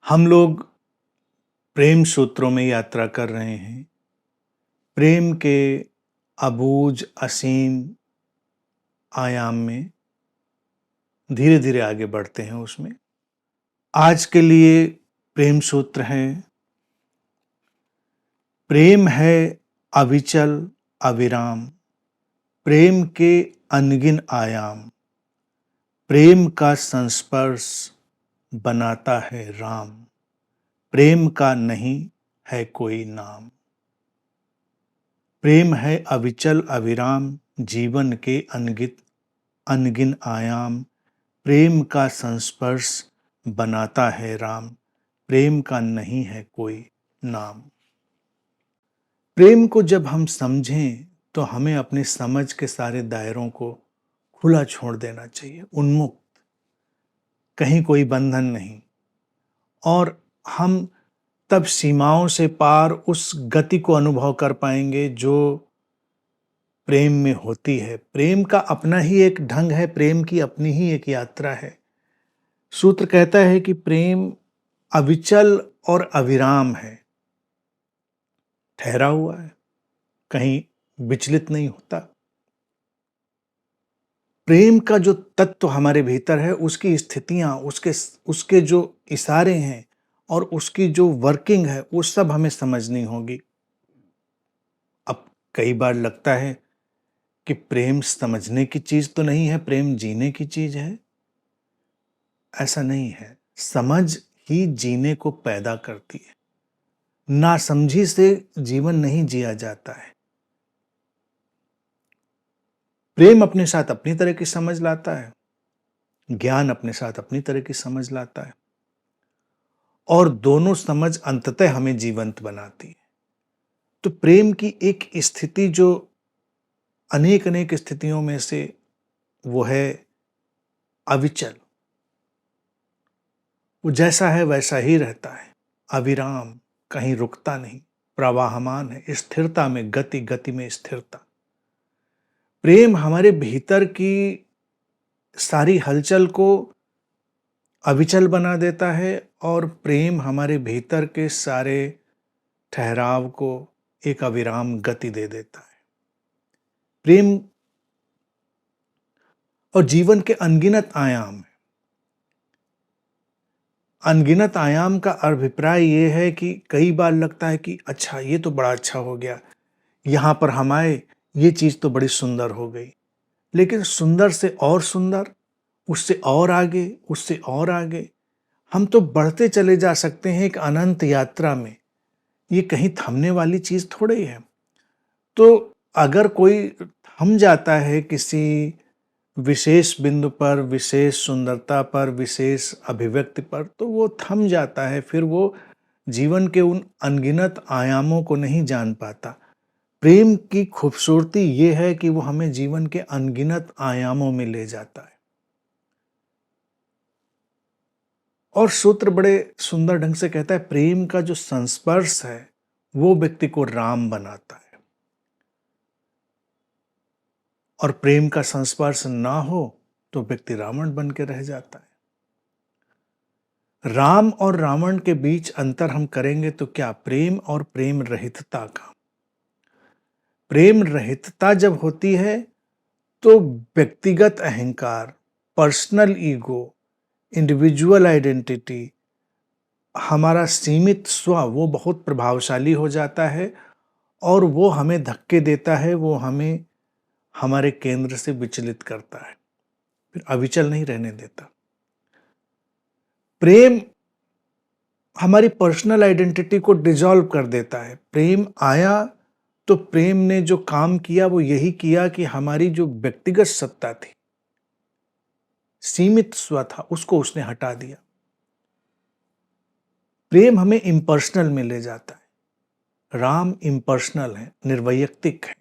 हम लोग प्रेम सूत्रों में यात्रा कर रहे हैं। प्रेम के अबूझ असीम आयाम में धीरे धीरे आगे बढ़ते हैं उसमें। आज के लिए प्रेम सूत्र है, प्रेम है अविचल अविराम, प्रेम के अनगिन आयाम, प्रेम का संस्पर्श बनाता है राम, प्रेम का नहीं है कोई नाम। प्रेम है अविचल अविराम, जीवन के अनगिन आयाम, प्रेम का संस्पर्श बनाता है राम, प्रेम का नहीं है कोई नाम। प्रेम को जब हम समझें तो हमें अपनी समझ के सारे दायरों को खुला छोड़ देना चाहिए, उन्मुक्त, कहीं कोई बंधन नहीं। और हम तब सीमाओं से पार उस गति को अनुभव कर पाएंगे जो प्रेम में होती है। प्रेम का अपना ही एक ढंग है, प्रेम की अपनी ही एक यात्रा है। सूत्र कहता है कि प्रेम अविचल और अविराम है, ठहरा हुआ है, कहीं विचलित नहीं होता। प्रेम का जो तत्व हमारे भीतर है, उसकी स्थितियां, उसके जो इशारे हैं और उसकी जो वर्किंग है, वो सब हमें समझनी होगी। अब कई बार लगता है कि प्रेम समझने की चीज तो नहीं है, प्रेम जीने की चीज है। ऐसा नहीं है, समझ ही जीने को पैदा करती है। नासमझी से जीवन नहीं जिया जाता है। प्रेम अपने साथ अपनी तरह की समझ लाता है, ज्ञान अपने साथ अपनी तरह की समझ लाता है, और दोनों समझ अंततः हमें जीवंत बनाती है। तो प्रेम की एक स्थिति जो अनेक अनेक स्थितियों में से वो है अविचल। वो जैसा है वैसा ही रहता है, अविराम, कहीं रुकता नहीं, प्रवाहमान है, स्थिरता में गति, गति में स्थिरता। प्रेम हमारे भीतर की सारी हलचल को अविचल बना देता है और प्रेम हमारे भीतर के सारे ठहराव को एक अविराम गति दे देता है। प्रेम और जीवन के अनगिनत आयाम है। अनगिनत आयाम का अभिप्राय ये है कि कई बार लगता है कि अच्छा, ये तो बड़ा अच्छा हो गया, यहां पर हम आए, ये चीज तो बड़ी सुंदर हो गई। लेकिन सुंदर से और सुंदर, उससे और आगे, उससे और आगे हम तो बढ़ते चले जा सकते हैं एक अनंत यात्रा में। ये कहीं थमने वाली चीज थोड़ी है। तो अगर कोई थम जाता है किसी विशेष बिंदु पर, विशेष सुंदरता पर, विशेष अभिव्यक्ति पर, तो वो थम जाता है, फिर वो जीवन के उन अनगिनत आयामों को नहीं जान पाता। प्रेम की खूबसूरती ये है कि वो हमें जीवन के अनगिनत आयामों में ले जाता है। और सूत्र बड़े सुंदर ढंग से कहता है, प्रेम का जो संस्पर्श है वो व्यक्ति को राम बनाता है, और प्रेम का संस्पर्श ना हो तो व्यक्ति रावण बन के रह जाता है। राम और रावण के बीच अंतर हम करेंगे तो क्या? प्रेम और प्रेम रहितता का। प्रेम रहितता जब होती है तो व्यक्तिगत अहंकार, पर्सनल ईगो, इंडिविजुअल आइडेंटिटी, हमारा सीमित स्व, वो बहुत प्रभावशाली हो जाता है और वो हमें धक्के देता है, वो हमें हमारे केंद्र से विचलित करता है, फिर अविचल नहीं रहने देता। प्रेम हमारी पर्सनल आइडेंटिटी को डिसॉल्व कर देता है। प्रेम आया तो प्रेम ने जो काम किया वो यही किया कि हमारी जो व्यक्तिगत सत्ता थी, सीमित स्व था, उसको उसने हटा दिया। प्रेम हमें इम्पर्सनल में ले जाता है। राम इम्पर्सनल है, निर्वैयक्तिक है।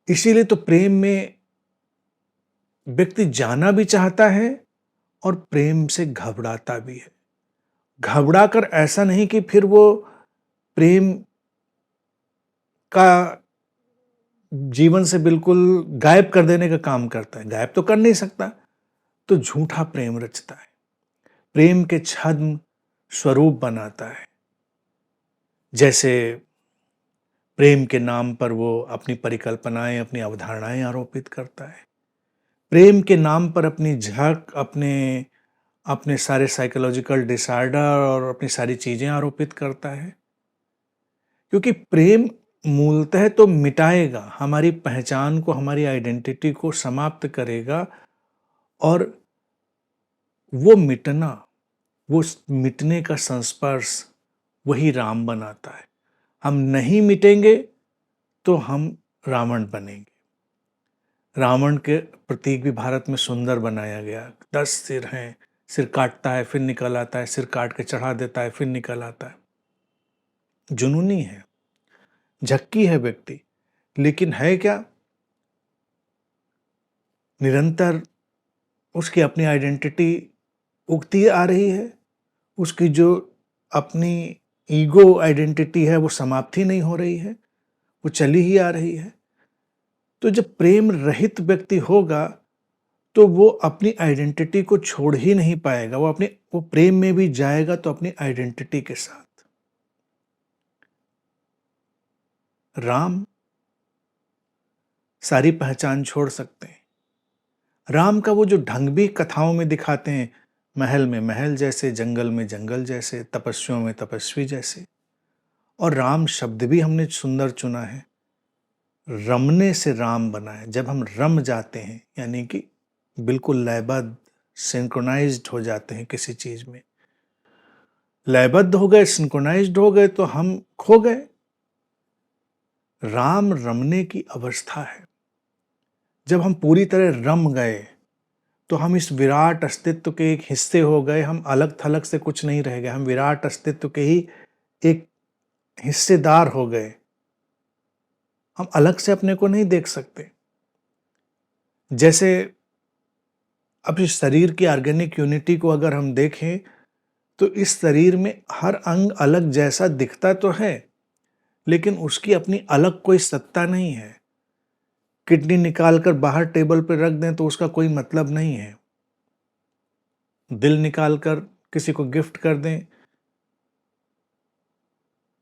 इसीलिए तो प्रेम में व्यक्ति जाना भी चाहता है और प्रेम से घबराता भी है। घबराकर ऐसा नहीं कि फिर वो प्रेम का जीवन से बिल्कुल गायब कर देने का काम करता है, गायब तो कर नहीं सकता, तो झूठा प्रेम रचता है। प्रेम के छद्म स्वरूप बनाता है। जैसे प्रेम के नाम पर वो अपनी परिकल्पनाएं, अपनी अवधारणाएं आरोपित करता है। प्रेम के नाम पर अपनी झक, अपने अपने सारे साइकोलॉजिकल डिसऑर्डर और अपनी सारी चीजें आरोपित करता है। क्योंकि प्रेम मूलतः तो मिटाएगा, हमारी पहचान को, हमारी आइडेंटिटी को समाप्त करेगा। और वो मिटना, वो मिटने का संस्पर्श, वही राम बनाता है। हम नहीं मिटेंगे तो हम रावण बनेंगे। रावण के प्रतीक भी भारत में सुंदर बनाया गया। 10 सिर हैं, सिर काटता है फिर निकल आता है, सिर काट के चढ़ा देता है फिर निकल आता है। जुनूनी है, झक्की है व्यक्ति, लेकिन है क्या? निरंतर उसकी अपनी आइडेंटिटी उगती आ रही है। उसकी जो अपनी ईगो आइडेंटिटी है वो समाप्ति नहीं हो रही है, वो चली ही आ रही है। तो जब प्रेम रहित व्यक्ति होगा तो वो अपनी आइडेंटिटी को छोड़ ही नहीं पाएगा। वो प्रेम में भी जाएगा तो अपनी आइडेंटिटी के साथ। राम सारी पहचान छोड़ सकते हैं। राम का वो जो ढंग भी कथाओं में दिखाते हैं, महल में महल जैसे, जंगल में जंगल जैसे, तपस्वियों में तपस्वी जैसे। और राम शब्द भी हमने सुंदर चुना है। रमने से राम बना है। जब हम रम जाते हैं यानी कि बिल्कुल लयबद्ध, सिंक्रोनाइज्ड हो जाते हैं किसी चीज में, लयबद्ध हो गए, सिंक्रोनाइज्ड हो गए, तो हम खो गए। राम रमने की अवस्था है। जब हम पूरी तरह रम गए तो हम इस विराट अस्तित्व के एक हिस्से हो गए। हम अलग थलग से कुछ नहीं रह गए, हम विराट अस्तित्व के ही एक हिस्सेदार हो गए। हम अलग से अपने को नहीं देख सकते। जैसे अब इस शरीर की ऑर्गेनिक यूनिटी को अगर हम देखें तो इस शरीर में हर अंग अलग जैसा दिखता तो है, लेकिन उसकी अपनी अलग कोई सत्ता नहीं है। किडनी निकालकर बाहर टेबल पर रख दें तो उसका कोई मतलब नहीं है। दिल निकालकर किसी को गिफ्ट कर दें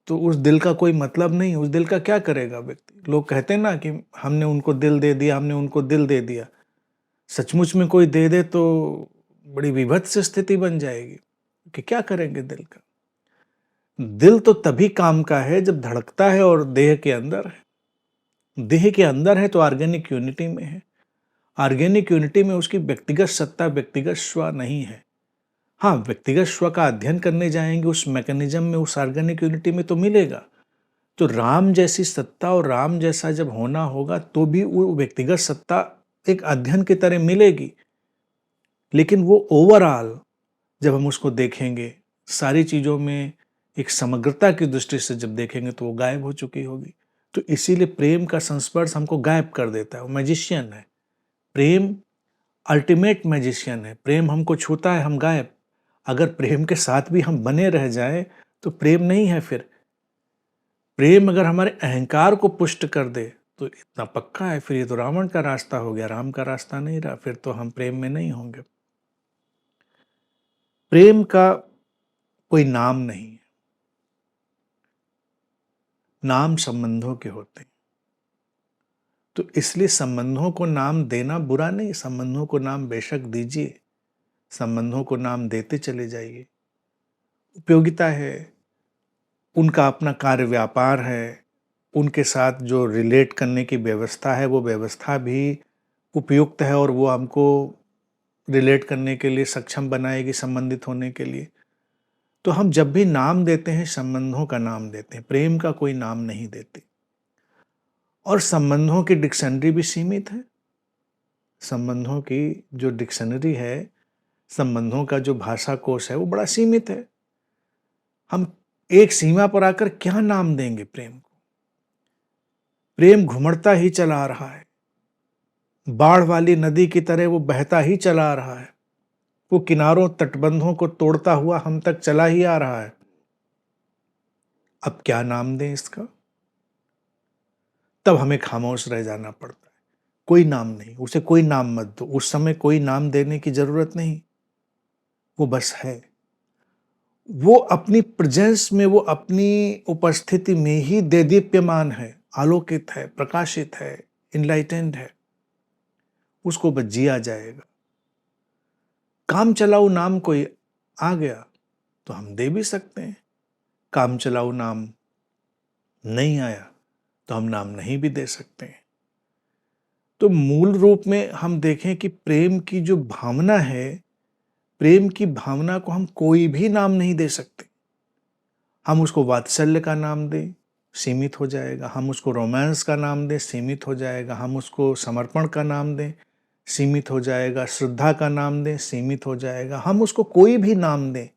तो उस दिल का कोई मतलब नहीं। उस दिल का क्या करेगा व्यक्ति? लोग कहते हैं ना कि हमने उनको दिल दे दिया, हमने उनको दिल दे दिया। सचमुच में कोई दे दे तो बड़ी विभत्स स्थिति बन जाएगी कि क्या करेंगे दिल का। दिल तो तभी काम का है जब धड़कता है और देह के अंदर है। देह के अंदर है तो ऑर्गेनिक यूनिटी में है। ऑर्गेनिक यूनिटी में उसकी व्यक्तिगत सत्ता, व्यक्तिगत स्व नहीं है। हाँ, व्यक्तिगत स्व का अध्ययन करने जाएंगे उस मैकेनिज्म में, उस ऑर्गेनिक यूनिटी में तो मिलेगा। तो राम जैसी सत्ता और राम जैसा जब होना होगा तो भी वो व्यक्तिगत सत्ता एक अध्ययन की तरह मिलेगी। लेकिन वो ओवरऑल जब हम उसको देखेंगे, सारी चीज़ों में एक समग्रता की दृष्टि से जब देखेंगे तो वो गायब हो चुकी होगी। तो इसीलिए प्रेम का संस्पर्श हमको गायब कर देता है। वो मैजिशियन है। प्रेम अल्टीमेट मैजिशियन है। प्रेम हमको छूता है, हम गायब। अगर प्रेम के साथ भी हम बने रह जाएं तो प्रेम नहीं है। फिर प्रेम अगर हमारे अहंकार को पुष्ट कर दे तो इतना पक्का है, फिर ये तो रावण का रास्ता हो गया, राम का रास्ता नहीं रहा। फिर तो हम प्रेम में नहीं होंगे। प्रेम का कोई नाम नहीं है। नाम संबंधों के होते हैं। तो इसलिए संबंधों को नाम देना बुरा नहीं। संबंधों को नाम बेशक दीजिए, संबंधों को नाम देते चले जाइए। उपयोगिता है, उनका अपना कार्य व्यापार है, उनके साथ जो रिलेट करने की व्यवस्था है वो व्यवस्था भी उपयुक्त है और वो हमको रिलेट करने के लिए सक्षम बनाएगी, संबंधित होने के लिए। तो हम जब भी नाम देते हैं संबंधों का नाम देते हैं, प्रेम का कोई नाम नहीं देते। और संबंधों की डिक्शनरी भी सीमित है। संबंधों की जो डिक्शनरी है, संबंधों का जो भाषा कोश है वो बड़ा सीमित है। हम एक सीमा पर आकर क्या नाम देंगे प्रेम को? प्रेम घुमड़ता ही चला आ रहा है, बाढ़ वाली नदी की तरह वो बहता ही चला आ रहा है। वो किनारों तटबंधों को तोड़ता हुआ हम तक चला ही आ रहा है। अब क्या नाम दें इसका? तब हमें खामोश रह जाना पड़ता है। कोई नाम नहीं, उसे कोई नाम मत दो। उस समय कोई नाम देने की जरूरत नहीं, वो बस है। वो अपनी प्रेजेंस में, वो अपनी उपस्थिति में ही देदीप्यमान है, आलोकित है, प्रकाशित है, इनलाइटेंड है। उसको बस जिया जाएगा। काम चलाऊ नाम कोई आ गया तो हम दे भी सकते हैं, काम चलाऊ नाम नहीं आया तो हम नाम नहीं भी दे सकते हैं। तो मूल रूप में हम देखें कि प्रेम की जो भावना है, प्रेम की भावना को हम कोई भी नाम नहीं दे सकते। हम उसको वात्सल्य का नाम दें, सीमित हो जाएगा। हम उसको रोमांस का नाम दें, सीमित हो जाएगा। हम उसको समर्पण का नाम दें, सीमित हो जाएगा। श्रद्धा का नाम दें, सीमित हो जाएगा। हम उसको कोई भी नाम दें,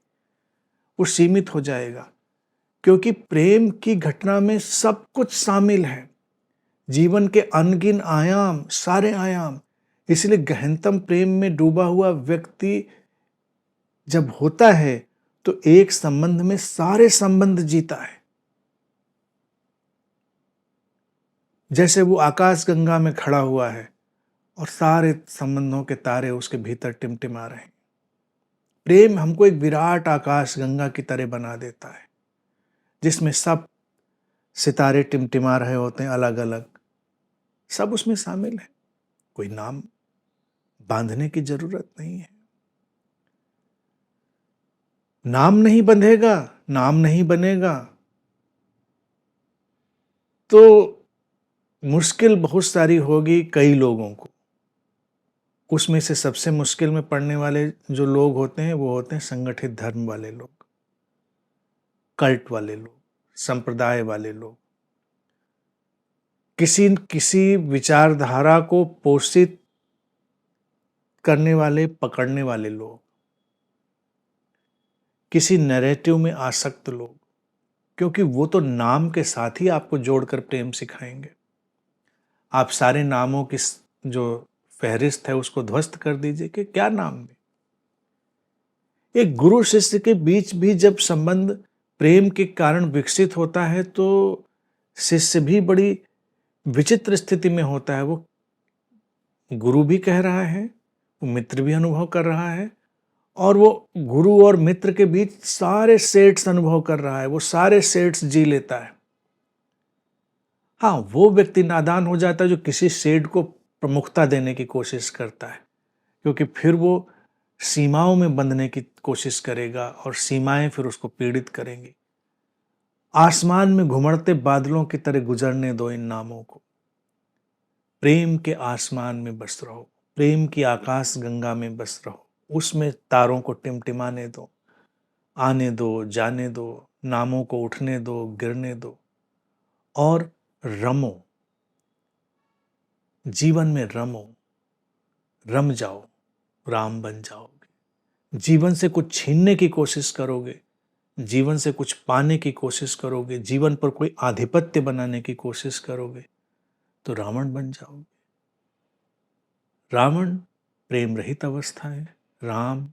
वो सीमित हो जाएगा। क्योंकि प्रेम की घटना में सब कुछ शामिल है, जीवन के अनगिन आयाम, सारे आयाम। इसलिए गहनतम प्रेम में डूबा हुआ व्यक्ति जब होता है तो एक संबंध में सारे संबंध जीता है। जैसे वो आकाश गंगा में खड़ा हुआ है और सारे संबंधों के तारे उसके भीतर टिमटिमा रहे हैं। प्रेम हमको एक विराट आकाश गंगा की तरह बना देता है, जिसमें सब सितारे टिमटिमा रहे होते हैं, अलग अलग, सब उसमें शामिल है। कोई नाम बांधने की जरूरत नहीं है। नाम नहीं बंधेगा, नाम नहीं बनेगा तो मुश्किल बहुत सारी होगी कई लोगों को। उसमें से सबसे मुश्किल में पड़ने वाले जो लोग होते हैं वो होते हैं संगठित धर्म वाले लोग, कल्ट वाले लोग, संप्रदाय वाले लोग, किसी किसी विचारधारा को पोषित करने वाले, पकड़ने वाले लोग, किसी नैरेटिव में आसक्त लोग। क्योंकि वो तो नाम के साथ ही आपको जोड़कर प्रेम सिखाएंगे। आप सारे नामों की जो फहरिस्त है उसको ध्वस्त कर दीजिए कि क्या नाम में। एक गुरु शिष्य के बीच भी जब संबंध प्रेम के कारण विकसित होता है तो शिष्य भी बड़ी विचित्र स्थिति में होता है। वो गुरु भी कह रहा है, वो मित्र भी अनुभव कर रहा है, और वो गुरु और मित्र के बीच सारे सेट्स अनुभव कर रहा है, वो सारे सेट्स जी लेता है। हाँ, वो व्यक्ति नादान हो जाता है जो किसी शेड को प्रमुखता देने की कोशिश करता है, क्योंकि फिर वो सीमाओं में बंधने की कोशिश करेगा और सीमाएं फिर उसको पीड़ित करेंगी। आसमान में घुमड़ते बादलों की तरह गुजरने दो इन नामों को। प्रेम के आसमान में बस रहो, प्रेम की आकाश गंगा में बस रहो, उसमें तारों को टिमटिमाने दो, आने दो, जाने दो, नामों को उठने दो, गिरने दो, और रमो, जीवन में रमो, रम जाओ, राम बन जाओगे। जीवन से कुछ छीनने की कोशिश करोगे, जीवन से कुछ पाने की कोशिश करोगे, जीवन पर कोई आधिपत्य बनाने की कोशिश करोगे तो रावण बन जाओगे। रावण प्रेम रहित अवस्था है, राम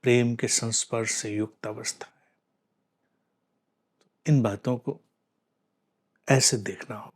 प्रेम के संस्पर्श से युक्त अवस्था है। इन बातों को ऐसे देखना होगा।